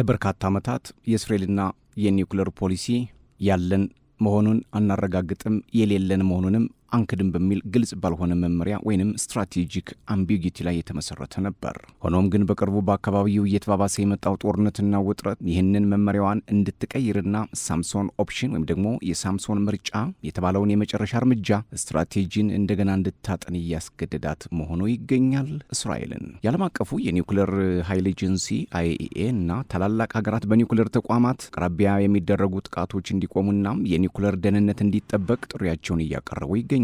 ለበርካታ ዓመታት የእስራኤልና የኒውክሌር ፖሊሲ ያለን መሆኑን አናረጋግጥም፣ የሌለን መሆኑንም አንክድም በሚል ግልጽ ባልሆነ መመሪያ ወይንም ስትራቴጂክ አምቢጊቲ ላይ የተመሰረተ ነበር። ሆኖም ግን በቅርቡ በአካባቢው እየተባባሰ የመጣው ጦርነትና ውጥረት ይህንን መመሪያዋን እንድትቀይርና ሳምሶን ኦፕሽን ወይም ደግሞ የሳምሶን ምርጫ የተባለውን የመጨረሻ እርምጃ ስትራቴጂን እንደገና እንድታጠን እያስገደዳት መሆኑ ይገኛል። እስራኤልን የዓለም አቀፉ የኒውክሌር ኃይል ኤጀንሲ IAEA እና ታላላቅ ሀገራት በኒውክሌር ተቋማት አቅራቢያ የሚደረጉ ጥቃቶች እንዲቆሙና የኒውክሌር ደህንነት እንዲጠበቅ ጥሪያቸውን እያቀረቡ ይገኛሉ።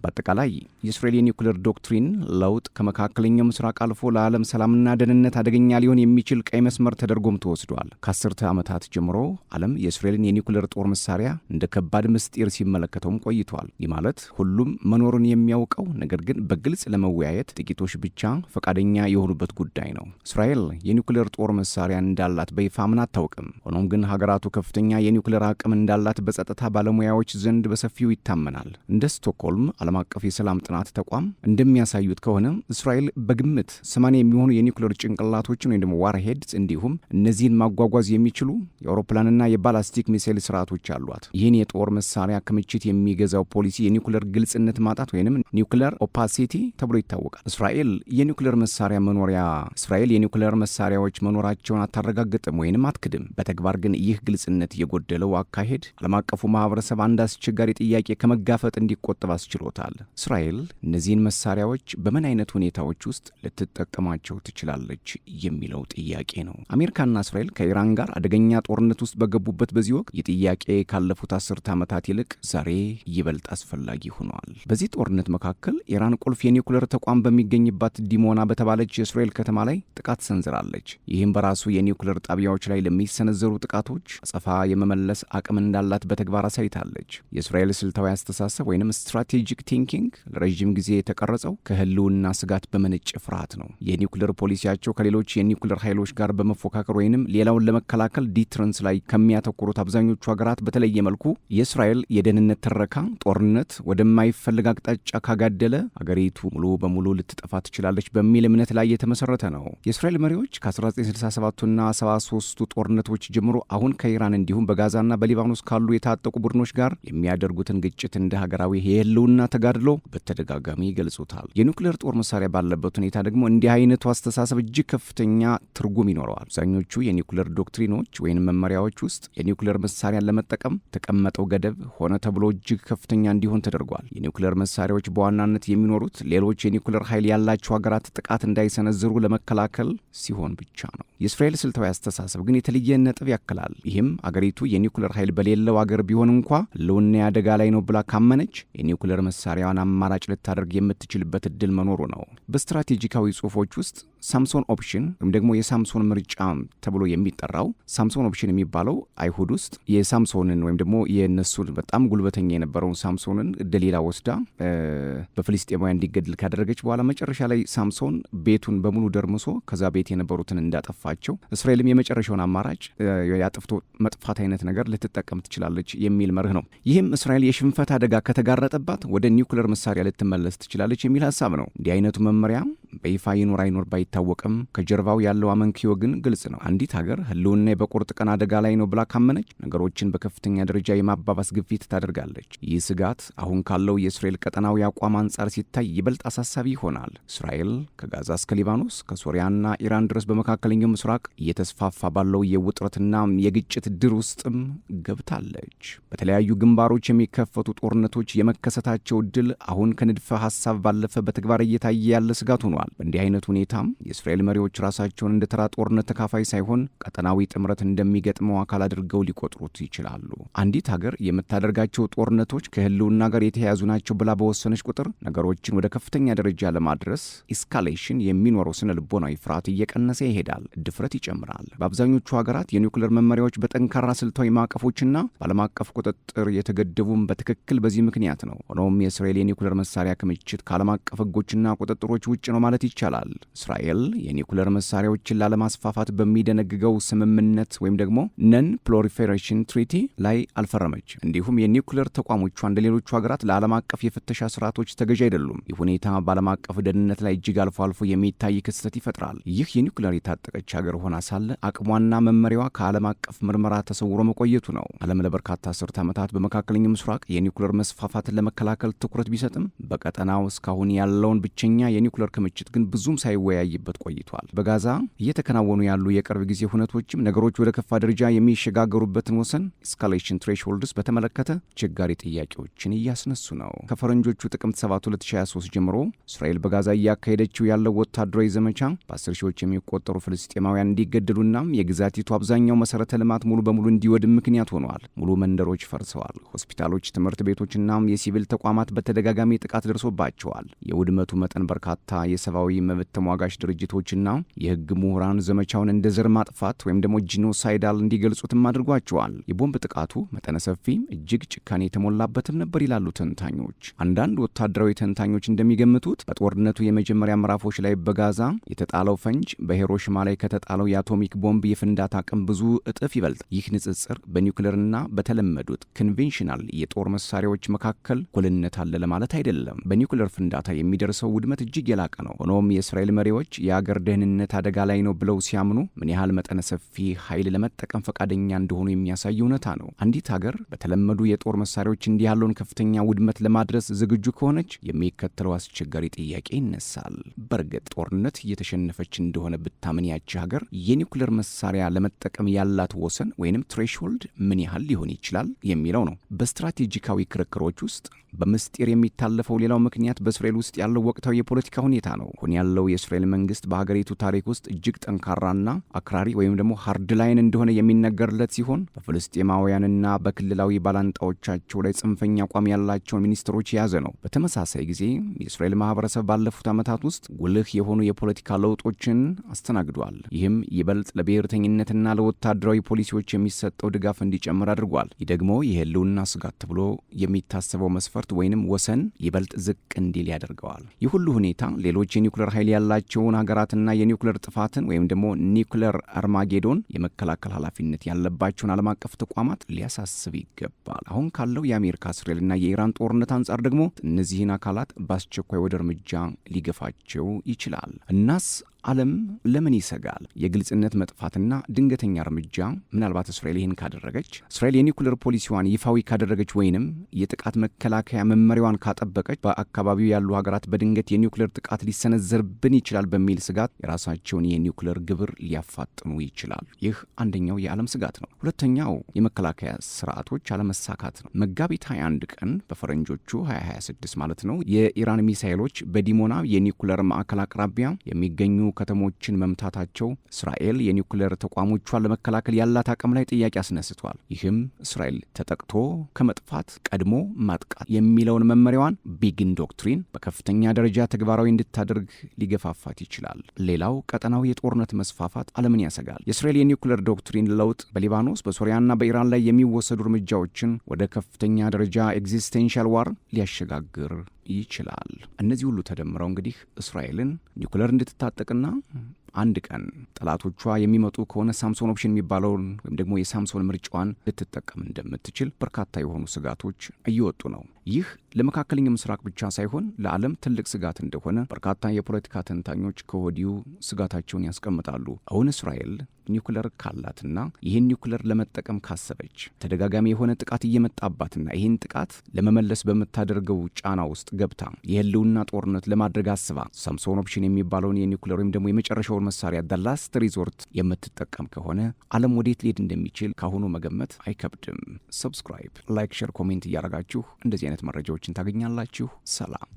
በአጠቃላይ የእስራኤል የኒውክሌር ዶክትሪን ለውጥ ከመካከለኛው ምስራቅ አልፎ ለዓለም ሰላምና ደህንነት አደገኛ ሊሆን የሚችል ቀይ መስመር ተደርጎም ተወስዷል። ከአስርተ ዓመታት ጀምሮ ዓለም የእስራኤልን የኒውክሌር ጦር መሳሪያ እንደ ከባድ ምስጢር ሲመለከተውም ቆይቷል። ይህ ማለት ሁሉም መኖሩን የሚያውቀው ነገር ግን በግልጽ ለመወያየት ጥቂቶች ብቻ ፈቃደኛ የሆኑበት ጉዳይ ነው። እስራኤል የኒውክሌር ጦር መሳሪያ እንዳላት በይፋ ምን አታውቅም። ሆኖም ግን ሀገራቱ ከፍተኛ የኒውክሌር አቅም እንዳላት በጸጥታ ባለሙያዎች ዘንድ በሰፊው ይታመናል። እንደ ስቶክሆልም ዓለም አቀፍ የሰላም ጥናት ተቋም እንደሚያሳዩት ከሆነ እስራኤል በግምት 80 የሚሆኑ የኒውክሌር ጭንቅላቶችን ወይም ደግሞ ዋርሄድስ እንዲሁም እነዚህን ማጓጓዝ የሚችሉ የአውሮፕላንና የባላስቲክ ሚሳይል ስርዓቶች አሏት። ይህን የጦር መሳሪያ ክምችት የሚገዛው ፖሊሲ የኒውክሌር ግልጽነት ማጣት ወይንም ኒውክሌር ኦፓሲቲ ተብሎ ይታወቃል። እስራኤል የኒውክሌር መሳሪያዎች መኖራቸውን አታረጋግጥም ወይንም አትክድም። በተግባር ግን ይህ ግልጽነት የጎደለው አካሄድ ዓለም አቀፉ ማህበረሰብ አንድ አስቸጋሪ ጥያቄ ከመጋፈጥ እንዲቆጠብ አስችሎታል። እስራኤል እነዚህን መሳሪያዎች በምን አይነት ሁኔታዎች ውስጥ ልትጠቀማቸው ትችላለች የሚለው ጥያቄ ነው። አሜሪካና እስራኤል ከኢራን ጋር አደገኛ ጦርነት ውስጥ በገቡበት በዚህ ወቅት ይህ ጥያቄ ካለፉት 10 ዓመታት ይልቅ ዛሬ ይበልጥ አስፈላጊ ሆኗል። በዚህ ጦርነት መካከል ኢራን ቁልፍ የኒውክሌር ተቋም በሚገኝባት ዲሞና በተባለች የእስራኤል ከተማ ላይ ጥቃት ሰንዝራለች። ይህም በራሱ የኒውክሌር ጣቢያዎች ላይ ለሚሰነዘሩ ጥቃቶች አጸፋ የመመለስ አቅም እንዳላት በተግባር አሳይታለች። የእስራኤል ስልታዊ አስተሳሰብ ወይንም ስትራቴጂክ ቲንኪንግ ለረዥም ጊዜ የተቀረጸው ከህልውና ስጋት በመነጨ ፍርሃት ነው። የኒውክሌር ፖሊሲያቸው ከሌሎች የኒውክሌር ኃይሎች ጋር በመፎካከር ወይንም ሌላውን ለመከላከል ዲትረንስ ላይ ከሚያተኩሩት አብዛኞቹ ሀገራት በተለየ መልኩ የእስራኤል የደህንነት ትረካ ጦርነት ወደማይፈልግ አቅጣጫ ካጋደለ አገሪቱ ሙሉ በሙሉ ልትጠፋ ትችላለች በሚል እምነት ላይ የተመሰረተ ነው። የእስራኤል መሪዎች ከ1967ና 73ቱ ጦርነቶች ጀምሮ አሁን ከኢራን እንዲሁም በጋዛና በሊባኖስ ካሉ የታጠቁ ቡድኖች ጋር የሚያደርጉትን ግጭት እንደ ሀገራዊ የህልውና ተጋድሎ በተደጋጋሚ ይገልጹታል። የኒውክሌር ጦር መሳሪያ ባለበት ሁኔታ ደግሞ እንዲህ አይነቱ አስተሳሰብ እጅግ ከፍተኛ ትርጉም ይኖረዋል። አብዛኞቹ የኒውክሌር ዶክትሪኖች ወይም መመሪያዎች ውስጥ የኒውክሌር መሳሪያን ለመጠቀም ተቀመጠው ገደብ ሆነ ተብሎ እጅግ ከፍተኛ እንዲሆን ተደርጓል። የኒውክሌር መሳሪያዎች በዋናነት የሚኖሩት ሌሎች የኒውክሌር ኃይል ያላቸው ሀገራት ጥቃት እንዳይሰነዝሩ ለመከላከል ሲሆን ብቻ ነው። የእስራኤል ስልታዊ አስተሳሰብ ግን የተለየ ነጥብ ያክላል። ይህም አገሪቱ የኒውክሌር ኃይል በሌለው አገር ቢሆን እንኳ ህልውና አደጋ ላይ ነው ብላ ካመነች የኒውክሌር መሳሪያዋን አማራጭ ልታደርግ የምትችልበት እድል መኖሩ ነው። በስትራቴጂካዊ ጽሑፎች ውስጥ ሳምሶን ኦፕሽን ወይም ደግሞ የሳምሶን ምርጫ ተብሎ የሚጠራው ሳምሶን ኦፕሽን የሚባለው አይሁድ ውስጥ የሳምሶንን ወይም ደግሞ የነሱን በጣም ጉልበተኛ የነበረውን ሳምሶንን ደሊላ ወስዳ በፍልስጤማውያን እንዲገድል ካደረገች በኋላ መጨረሻ ላይ ሳምሶን ቤቱን በሙሉ ደርምሶ ከዛ ቤት የነበሩትን እንዳጠፋቸው እስራኤልም የመጨረሻውን አማራጭ ያጥፍቶ መጥፋት አይነት ነገር ልትጠቀም ትችላለች የሚል መርህ ነው። ይህም እስራኤል የሽንፈት አደጋ ከተጋረጠባት ወደ ኒውክሌር መሳሪያ ልትመለስ ትችላለች የሚል ሀሳብ ነው። እንዲህ አይነቱ መመሪያ በይፋ ይኖር አይኖር ባይታወቅም ከጀርባው ያለው አመንኪዮ ግን ግልጽ ነው። አንዲት ሀገር ህልውና በቁርጥ ቀን አደጋ ላይ ነው ብላ ካመነች ነገሮችን በከፍተኛ ደረጃ የማባባስ ግፊት ታደርጋለች። ይህ ስጋት አሁን ካለው የእስራኤል ቀጠናዊ አቋም አንጻር ሲታይ ይበልጥ አሳሳቢ ይሆናል። እስራኤል ከጋዛ እስከ ሊባኖስ ከሶሪያና ኢራን ድረስ በመካከለኛው ምስራቅ እየተስፋፋ ባለው የውጥረትና የግጭት ድር ውስጥም ገብታለች። በተለያዩ ግንባሮች የሚከፈቱ ጦርነቶች የመከሰታቸው ድል አሁን ከንድፈ ሐሳብ ባለፈ በተግባር እየታየ ያለ ስጋት ሆኗል። በእንዲህ አይነት ሁኔታም የእስራኤል መሪዎች ራሳቸውን እንደ ተራ ጦርነት ተካፋይ ሳይሆን ቀጠናዊ ጥምረት እንደሚገጥመው አካል አድርገው ሊቆጥሩት ይችላሉ። አንዲት ሀገር የምታደርጋቸው ጦርነቶች ከህልውና ጋር የተያያዙ ናቸው ብላ በወሰነች ቁጥር ነገሮችን ወደ ከፍተኛ ደረጃ ለማድረስ ኢስካሌሽን የሚኖረው ስነ ልቦናዊ ፍርሃት እየቀነሰ ይሄዳል፣ ድፍረት ይጨምራል። በአብዛኞቹ ሀገራት የኒውክሌር መመሪያዎች በጠንካራ ስልታዊ ማዕቀፎችና በዓለም አቀፍ ቁጥጥር የተገደቡም በትክክል በዚህ ምክንያት ነው። ሆኖም የእስራኤል የኒውክሌር መሳሪያ ክምችት ከዓለም አቀፍ ህጎችና ቁጥጥሮች ውጭ ነው ማለት ይቻላል። እስራኤል እስራኤል የኒውክለር መሳሪያዎችን ላለማስፋፋት በሚደነግገው ስምምነት ወይም ደግሞ ነን ፕሮሊፌሬሽን ትሪቲ ላይ አልፈረመችም። እንዲሁም የኒውክለር ተቋሞቿ እንደ ሌሎቹ ሀገራት ለዓለም አቀፍ የፍተሻ ስርዓቶች ተገዥ አይደሉም። ይህ ሁኔታ በዓለም አቀፍ ደህንነት ላይ እጅግ አልፎ አልፎ የሚታይ ክስተት ይፈጥራል። ይህ የኒውክለር የታጠቀች ሀገር ሆና ሳለ አቅሟና መመሪያዋ ከዓለም አቀፍ ምርመራ ተሰውሮ መቆየቱ ነው። ዓለም ለበርካታ አስርት ዓመታት በመካከለኛው ምስራቅ የኒውክለር መስፋፋትን ለመከላከል ትኩረት ቢሰጥም በቀጠናው እስካሁን ያለውን ብቸኛ የኒውክለር ክምችት ግን ብዙም ሳይወያይበት ቆይቷል። በጋዛ እየተከናወኑ ያሉ የቅርብ ጊዜ ሁነቶችም ነገሮች ወደ ከፋ ደረጃ የሚሸጋገሩበትን ወሰን ኤስካሌሽን ትሬሽሆልድስ በተመለከተ አስቸጋሪ ጥያቄዎችን እያስነሱ ነው። ከፈረንጆቹ ጥቅምት 7 2023 ጀምሮ እስራኤል በጋዛ እያካሄደችው ያለው ወታደራዊ ዘመቻ በ10 ሺዎች የሚቆጠሩ ፍልስጤማውያን እንዲገደሉና የግዛቲቱ አብዛኛው መሰረተ ልማት ሙሉ በሙሉ እንዲወድም ምክንያት ሆነዋል። ሙሉ መንደሮች ፈርሰዋል። ሆስፒታሎች፣ ትምህርት ቤቶችና የሲቪል ተቋማት በተደጋጋሚ ጥቃት ደርሶባቸዋል። የውድመቱ መጠን በርካታ የሰብአዊ መብት ተሟጋች ድርጅቶችና የህግ ምሁራን ዘመቻውን እንደ ዘር ማጥፋት ወይም ደግሞ ጂኖሳይዳል እንዲገልጹትም አድርጓቸዋል። የቦምብ ጥቃቱ መጠነ ሰፊ፣ እጅግ ጭካኔ የተሞላበትም ነበር ይላሉ ተንታኞች። አንዳንድ ወታደራዊ ተንታኞች እንደሚገምቱት በጦርነቱ የመጀመሪያ ምዕራፎች ላይ በጋዛ የተጣለው ፈንጅ በሂሮሺማ ላይ ከተጣለው የአቶሚክ ቦምብ የፍንዳታ አቅም ብዙ እጥፍ ይበልጥ። ይህ ንጽጽር በኒውክሌርና በተለመዱት ኮንቬንሽናል የጦር መሳሪያዎች መካከል እኩልነት አለ ለማለት አይደለም። በኒውክሌር ፍንዳታ የሚደርሰው ውድመት እጅግ የላቀ ነው። ሆኖም የእስራኤል መሪዎች የአገር ደህንነት አደጋ ላይ ነው ብለው ሲያምኑ ምን ያህል መጠነ ሰፊ ኃይል ለመጠቀም ፈቃደኛ እንደሆኑ የሚያሳይ እውነታ ነው። አንዲት ሀገር በተለመዱ የጦር መሳሪያዎች እንዲህ ያለውን ከፍተኛ ውድመት ለማድረስ ዝግጁ ከሆነች የሚከተለው አስቸጋሪ ጥያቄ ይነሳል። በእርግጥ ጦርነት እየተሸነፈች እንደሆነ ብታምን ያቺ ሀገር የኒውክሌር መሳሪያ ለመጠቀም ያላት ወሰን ወይንም ትሬሽሆልድ ምን ያህል ሊሆን ይችላል የሚለው ነው። በስትራቴጂካዊ ክርክሮች ውስጥ በምስጢር የሚታለፈው ሌላው ምክንያት በእስራኤል ውስጥ ያለው ወቅታዊ የፖለቲካ ሁኔታ ነው። አሁን ያለው የእስራኤል መንግስት በሀገሪቱ ታሪክ ውስጥ እጅግ ጠንካራና አክራሪ ወይም ደግሞ ሃርድ ላይን እንደሆነ የሚነገርለት ሲሆን በፍልስጤማውያንና በክልላዊ ባላንጣዎቻቸው ላይ ጽንፈኛ አቋም ያላቸውን ሚኒስትሮች የያዘ ነው። በተመሳሳይ ጊዜ የእስራኤል ማህበረሰብ ባለፉት ዓመታት ውስጥ ጉልህ የሆኑ የፖለቲካ ለውጦችን አስተናግዷል። ይህም ይበልጥ ለብሔርተኝነትና ለወታደራዊ ፖሊሲዎች የሚሰጠው ድጋፍ እንዲጨምር አድርጓል። ይህ ደግሞ የህልውና ስጋት ተብሎ የሚታሰበው መስፈርት ወይንም ወሰን ይበልጥ ዝቅ እንዲል ያደርገዋል። ይህ ሁሉ ሁኔታ ሌሎች የኒውክሌር ኃይል ያላቸውን ሀገራትና የኒውክሌር ጥፋትን ወይም ደግሞ ኒውክሌር አርማጌዶን የመከላከል ኃላፊነት ያለባቸውን ዓለም አቀፍ ተቋማት ሊያሳስብ ይገባል። አሁን ካለው የአሜሪካ እስራኤልና የኢራን ጦርነት አንጻር ደግሞ እነዚህን አካላት በአስቸኳይ ወደ እርምጃ ሊገፋቸው ይችላል። እናስ ዓለም ለምን ይሰጋል? የግልጽነት መጥፋትና ድንገተኛ እርምጃ። ምናልባት እስራኤል ይህን ካደረገች፣ እስራኤል የኒውክሌር ፖሊሲዋን ይፋዊ ካደረገች ወይንም የጥቃት መከላከያ መመሪያዋን ካጠበቀች በአካባቢው ያሉ ሀገራት በድንገት የኒውክሌር ጥቃት ሊሰነዘርብን ይችላል በሚል ስጋት የራሳቸውን የኒውክሌር ግብር ሊያፋጥኑ ይችላሉ። ይህ አንደኛው የዓለም ስጋት ነው። ሁለተኛው የመከላከያ ስርዓቶች አለመሳካት ነው። መጋቢት 21 ቀን በፈረንጆቹ 2026 ማለት ነው የኢራን ሚሳኤሎች በዲሞና የኒውክሌር ማዕከል አቅራቢያ የሚገኙ ከተሞችን መምታታቸው እስራኤል የኒውክሌር ተቋሞቿን ለመከላከል ያላት አቅም ላይ ጥያቄ አስነስቷል። ይህም እስራኤል ተጠቅቶ ከመጥፋት ቀድሞ ማጥቃት የሚለውን መመሪያዋን ቢግን ዶክትሪን በከፍተኛ ደረጃ ተግባራዊ እንድታደርግ ሊገፋፋት ይችላል። ሌላው ቀጠናዊ የጦርነት መስፋፋት ዓለምን ያሰጋል። የእስራኤል የኒውክሌር ዶክትሪን ለውጥ በሊባኖስ በሶሪያና በኢራን ላይ የሚወሰዱ እርምጃዎችን ወደ ከፍተኛ ደረጃ ኤግዚስቴንሻል ዋር ሊያሸጋግር ይችላል። እነዚህ ሁሉ ተደምረው እንግዲህ እስራኤልን ኒውክሌር እንድትታጠቅና አንድ ቀን ጠላቶቿ የሚመጡ ከሆነ ሳምሶን ኦፕሽን የሚባለውን ወይም ደግሞ የሳምሶን ምርጫዋን ልትጠቀም እንደምትችል በርካታ የሆኑ ስጋቶች እየወጡ ነው። ይህ ለመካከለኛው ምስራቅ ብቻ ሳይሆን ለዓለም ትልቅ ስጋት እንደሆነ በርካታ የፖለቲካ ተንታኞች ከወዲሁ ስጋታቸውን ያስቀምጣሉ። አሁን እስራኤል ኒውክሌር ካላትና ይህን ኒውክሌር ለመጠቀም ካሰበች ተደጋጋሚ የሆነ ጥቃት እየመጣባትና ይህን ጥቃት ለመመለስ በምታደርገው ጫና ውስጥ ገብታ የህልውና ጦርነት ለማድረግ አስባ ሳምሶን ኦፕሽን የሚባለውን የኒውክሌር ወይም ደግሞ የመጨረሻውን መሳሪያ ላስት ሪዞርት የምትጠቀም ከሆነ ዓለም ወዴት ሊሄድ እንደሚችል ካሁኑ መገመት አይከብድም። ሰብስክራይብ፣ ላይክ፣ ሼር፣ ኮሜንት እያደረጋችሁ እንደዚህ አይነት መረጃዎችን ታገኛላችሁ። ሰላም።